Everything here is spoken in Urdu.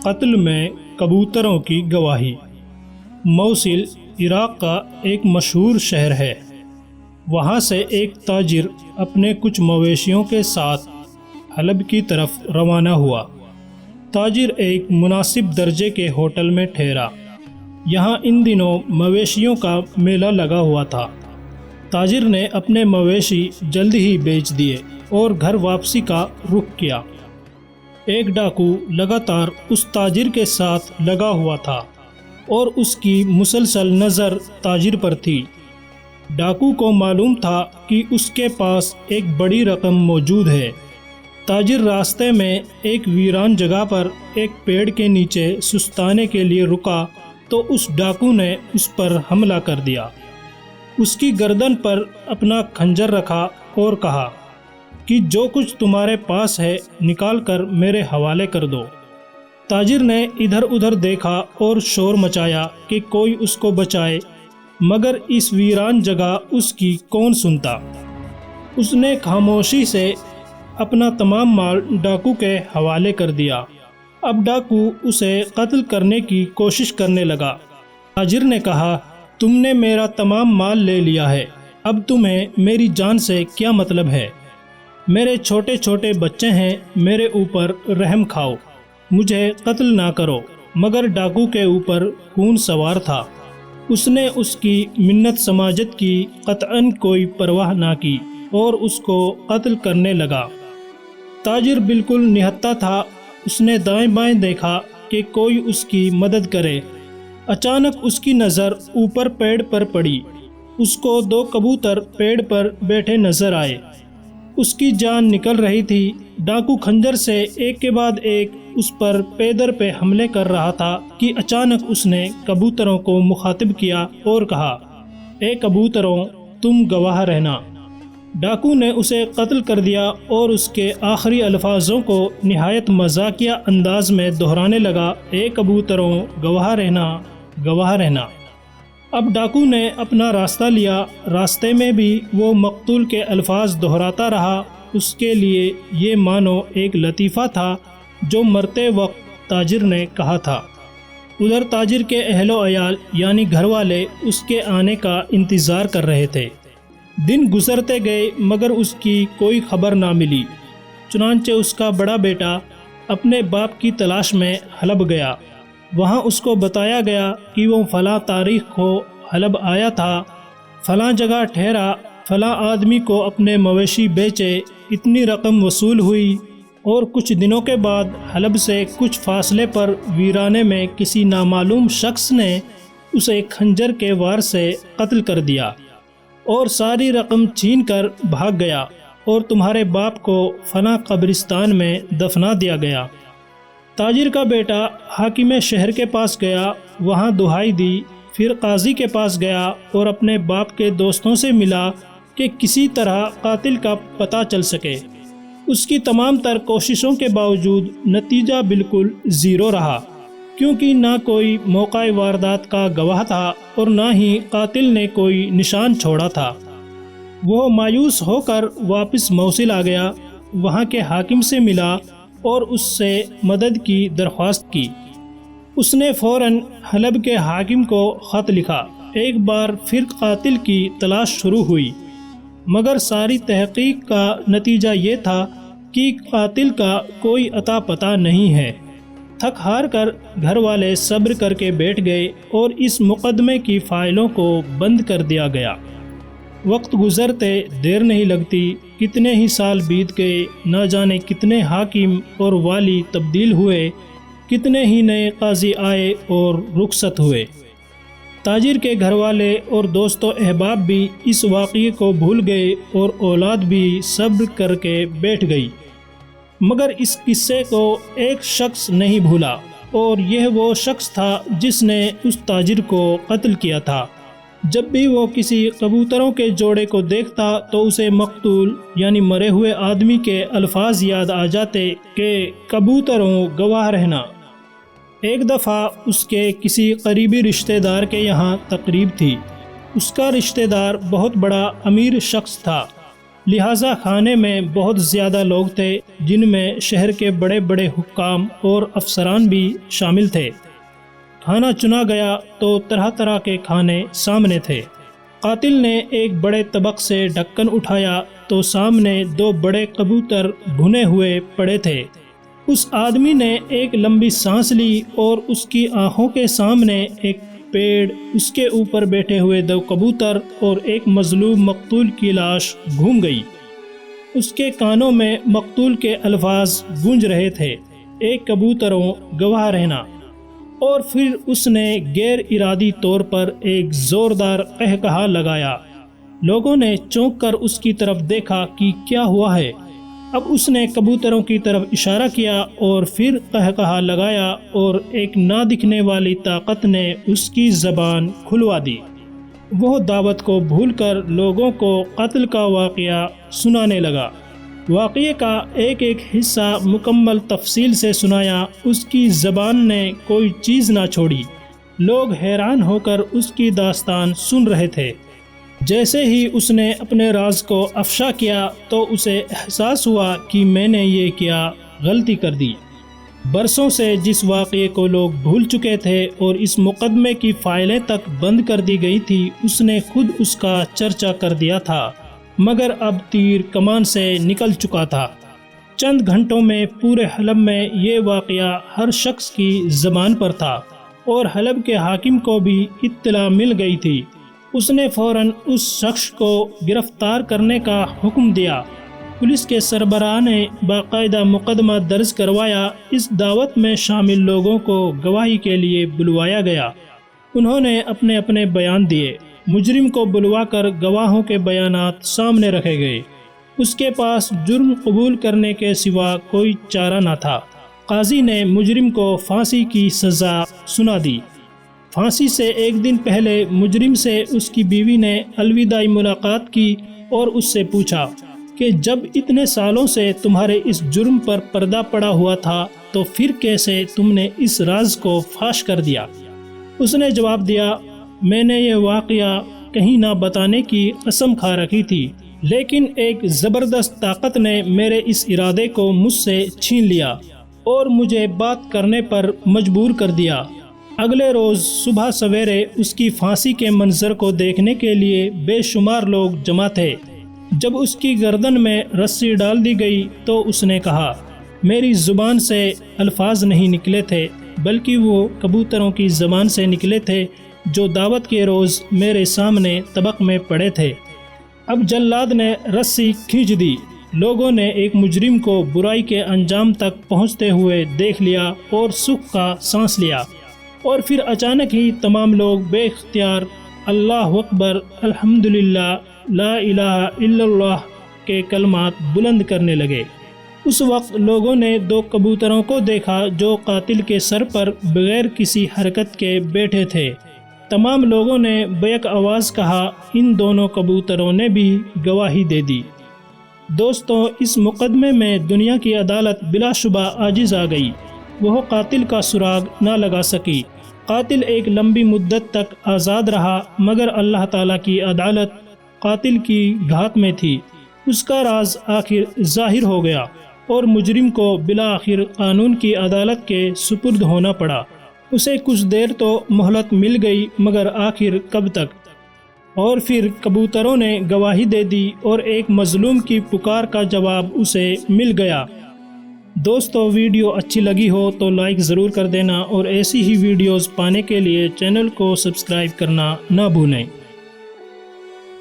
قتل میں کبوتروں کی گواہی۔ موصل عراق کا ایک مشہور شہر ہے۔ وہاں سے ایک تاجر اپنے کچھ مویشیوں کے ساتھ حلب کی طرف روانہ ہوا۔ تاجر ایک مناسب درجے کے ہوٹل میں ٹھہرا۔ یہاں ان دنوں مویشیوں کا میلہ لگا ہوا تھا۔ تاجر نے اپنے مویشی جلد ہی بیچ دیے اور گھر واپسی کا رخ کیا۔ ایک ڈاکو لگاتار اس تاجر کے ساتھ لگا ہوا تھا اور اس کی مسلسل نظر تاجر پر تھی۔ ڈاکو کو معلوم تھا کہ اس کے پاس ایک بڑی رقم موجود ہے۔ تاجر راستے میں ایک ویران جگہ پر ایک پیڑ کے نیچے سستانے کے لیے رکا تو اس ڈاکو نے اس پر حملہ کر دیا۔ اس کی گردن پر اپنا خنجر رکھا اور کہا کہ جو کچھ تمہارے پاس ہے نکال کر میرے حوالے کر دو۔ تاجر نے ادھر ادھر دیکھا اور شور مچایا کہ کوئی اس کو بچائے، مگر اس ویران جگہ اس کی کون سنتا۔ اس نے خاموشی سے اپنا تمام مال ڈاکو کے حوالے کر دیا۔ اب ڈاکو اسے قتل کرنے کی کوشش کرنے لگا۔ تاجر نے کہا، تم نے میرا تمام مال لے لیا ہے، اب تمہیں میری جان سے کیا مطلب ہے؟ میرے چھوٹے چھوٹے بچے ہیں، میرے اوپر رحم کھاؤ، مجھے قتل نہ کرو۔ مگر ڈاکو کے اوپر خون سوار تھا۔ اس نے اس کی منت سماجت کی قطعاً کوئی پرواہ نہ کی اور اس کو قتل کرنے لگا۔ تاجر بالکل نہتھا تھا۔ اس نے دائیں بائیں دیکھا کہ کوئی اس کی مدد کرے۔ اچانک اس کی نظر اوپر پیڑ پر پڑی۔ اس کو دو کبوتر پیڑ پر بیٹھے نظر آئے۔ اس کی جان نکل رہی تھی۔ ڈاکو خنجر سے ایک کے بعد ایک اس پر پے در پہ حملے کر رہا تھا کہ اچانک اس نے کبوتروں کو مخاطب کیا اور کہا، اے کبوتروں، تم گواہ رہنا۔ ڈاکو نے اسے قتل کر دیا اور اس کے آخری الفاظوں کو نہایت مزاحیہ انداز میں دہرانے لگا، اے کبوتروں، گواہ رہنا، گواہ رہنا۔ اب ڈاکو نے اپنا راستہ لیا۔ راستے میں بھی وہ مقتول کے الفاظ دہراتا رہا۔ اس کے لیے یہ مانو ایک لطیفہ تھا جو مرتے وقت تاجر نے کہا تھا۔ ادھر تاجر کے اہل و عیال یعنی گھر والے اس کے آنے کا انتظار کر رہے تھے۔ دن گزرتے گئے مگر اس کی کوئی خبر نہ ملی۔ چنانچہ اس کا بڑا بیٹا اپنے باپ کی تلاش میں حلب گیا۔ وہاں اس کو بتایا گیا کہ وہ فلاں تاریخ کو حلب آیا تھا، فلاں جگہ ٹھہرا، فلاں آدمی کو اپنے مویشی بیچے، اتنی رقم وصول ہوئی، اور کچھ دنوں کے بعد حلب سے کچھ فاصلے پر ویرانے میں کسی نامعلوم شخص نے اسے خنجر کے وار سے قتل کر دیا اور ساری رقم چھین کر بھاگ گیا، اور تمہارے باپ کو فلاں قبرستان میں دفنا دیا گیا۔ تاجر کا بیٹا حاکم شہر کے پاس گیا، وہاں دہائی دی، پھر قاضی کے پاس گیا اور اپنے باپ کے دوستوں سے ملا کہ کسی طرح قاتل کا پتہ چل سکے۔ اس کی تمام تر کوششوں کے باوجود نتیجہ بالکل زیرو رہا، کیونکہ نہ کوئی موقع واردات کا گواہ تھا اور نہ ہی قاتل نے کوئی نشان چھوڑا تھا۔ وہ مایوس ہو کر واپس موصل آ گیا، وہاں کے حاکم سے ملا اور اس سے مدد کی درخواست کی۔ اس نے فوراً حلب کے حاکم کو خط لکھا۔ ایک بار پھر قاتل کی تلاش شروع ہوئی، مگر ساری تحقیق کا نتیجہ یہ تھا کہ قاتل کا کوئی اتا پتہ نہیں ہے۔ تھک ہار کر گھر والے صبر کر کے بیٹھ گئے اور اس مقدمے کی فائلوں کو بند کر دیا گیا۔ وقت گزرتے دیر نہیں لگتی، کتنے ہی سال بیت گئے، نہ جانے کتنے حاکم اور والی تبدیل ہوئے، کتنے ہی نئے قاضی آئے اور رخصت ہوئے۔ تاجر کے گھر والے اور دوست و احباب بھی اس واقعے کو بھول گئے اور اولاد بھی صبر کر کے بیٹھ گئی، مگر اس قصے کو ایک شخص نہیں بھولا، اور یہ وہ شخص تھا جس نے اس تاجر کو قتل کیا تھا۔ جب بھی وہ کسی کبوتروں کے جوڑے کو دیکھتا تو اسے مقتول یعنی مرے ہوئے آدمی کے الفاظ یاد آ جاتے کہ کبوتروں گواہ رہنا۔ ایک دفعہ اس کے کسی قریبی رشتہ دار کے یہاں تقریب تھی۔ اس کا رشتہ دار بہت بڑا امیر شخص تھا، لہٰذا کھانے میں بہت زیادہ لوگ تھے، جن میں شہر کے بڑے بڑے حکام اور افسران بھی شامل تھے۔ کھانا چنا گیا تو طرح طرح کے کھانے سامنے تھے۔ قاتل نے ایک بڑے طبق سے ڈھکن اٹھایا تو سامنے 2 بڑے کبوتر بھنے ہوئے پڑے تھے۔ اس آدمی نے ایک لمبی سانس لی اور اس کی آنکھوں کے سامنے ایک پیڑ، اس کے اوپر بیٹھے ہوئے 2 کبوتر اور ایک مظلوم مقتول کی لاش گھوم گئی۔ اس کے کانوں میں مقتول کے الفاظ گونج رہے تھے، ایک کبوتروں گواہ رہنا۔ اور پھر اس نے غیر ارادی طور پر ایک زوردار قہقہا لگایا۔ لوگوں نے چونک کر اس کی طرف دیکھا کہ کیا ہوا ہے۔ اب اس نے کبوتروں کی طرف اشارہ کیا اور پھر قہقہا لگایا اور ایک نہ دکھنے والی طاقت نے اس کی زبان کھلوا دی۔ وہ دعوت کو بھول کر لوگوں کو قتل کا واقعہ سنانے لگا۔ واقعے کا ایک ایک حصہ مکمل تفصیل سے سنایا۔ اس کی زبان نے کوئی چیز نہ چھوڑی۔ لوگ حیران ہو کر اس کی داستان سن رہے تھے۔ جیسے ہی اس نے اپنے راز کو افشا کیا تو اسے احساس ہوا کہ میں نے یہ کیا غلطی کر دی۔ برسوں سے جس واقعے کو لوگ بھول چکے تھے اور اس مقدمے کی فائلیں تک بند کر دی گئی تھی، اس نے خود اس کا چرچا کر دیا تھا، مگر اب تیر کمان سے نکل چکا تھا۔ چند گھنٹوں میں پورے حلب میں یہ واقعہ ہر شخص کی زبان پر تھا اور حلب کے حاکم کو بھی اطلاع مل گئی تھی۔ اس نے فوراً اس شخص کو گرفتار کرنے کا حکم دیا۔ پولیس کے سربراہ نے باقاعدہ مقدمہ درج کروایا۔ اس دعوت میں شامل لوگوں کو گواہی کے لیے بلوایا گیا۔ انہوں نے اپنے اپنے بیان دیے۔ مجرم کو بلوا کر گواہوں کے بیانات سامنے رکھے گئے۔ اس کے پاس جرم قبول کرنے کے سوا کوئی چارہ نہ تھا۔ قاضی نے مجرم کو پھانسی کی سزا سنا دی۔ پھانسی سے ایک دن پہلے مجرم سے اس کی بیوی نے الوداعی ملاقات کی اور اس سے پوچھا کہ جب اتنے سالوں سے تمہارے اس جرم پر پردہ پڑا ہوا تھا تو پھر کیسے تم نے اس راز کو فاش کر دیا؟ اس نے جواب دیا، میں نے یہ واقعہ کہیں نہ بتانے کی قسم کھا رکھی تھی، لیکن ایک زبردست طاقت نے میرے اس ارادے کو مجھ سے چھین لیا اور مجھے بات کرنے پر مجبور کر دیا۔ اگلے روز صبح سویرے اس کی پھانسی کے منظر کو دیکھنے کے لیے بے شمار لوگ جمع تھے۔ جب اس کی گردن میں رسی ڈال دی گئی تو اس نے کہا، میری زبان سے الفاظ نہیں نکلے تھے، بلکہ وہ کبوتروں کی زبان سے نکلے تھے جو دعوت کے روز میرے سامنے طبق میں پڑے تھے۔ اب جلاد نے رسی کھینچ دی۔ لوگوں نے ایک مجرم کو برائی کے انجام تک پہنچتے ہوئے دیکھ لیا اور سکھ کا سانس لیا، اور پھر اچانک ہی تمام لوگ بے اختیار اللہ اکبر، الحمدللہ، لا الہ الا اللہ کے کلمات بلند کرنے لگے۔ اس وقت لوگوں نے 2 کبوتروں کو دیکھا جو قاتل کے سر پر بغیر کسی حرکت کے بیٹھے تھے۔ تمام لوگوں نے بیک آواز کہا، ان دونوں کبوتروں نے بھی گواہی دے دی۔ دوستوں، اس مقدمے میں دنیا کی عدالت بلا شبہ عاجز آ گئی۔ وہ قاتل کا سراغ نہ لگا سکی۔ قاتل ایک لمبی مدت تک آزاد رہا، مگر اللہ تعالیٰ کی عدالت قاتل کی گھات میں تھی۔ اس کا راز آخر ظاہر ہو گیا اور مجرم کو بالآخر قانون کی عدالت کے سپرد ہونا پڑا۔ اسے کچھ دیر تو مہلت مل گئی، مگر آخر کب تک؟ اور پھر کبوتروں نے گواہی دے دی اور ایک مظلوم کی پکار کا جواب اسے مل گیا۔ دوستو، ویڈیو اچھی لگی ہو تو لائک ضرور کر دینا اور ایسی ہی ویڈیوز پانے کے لیے چینل کو سبسکرائب کرنا نہ بھولیں۔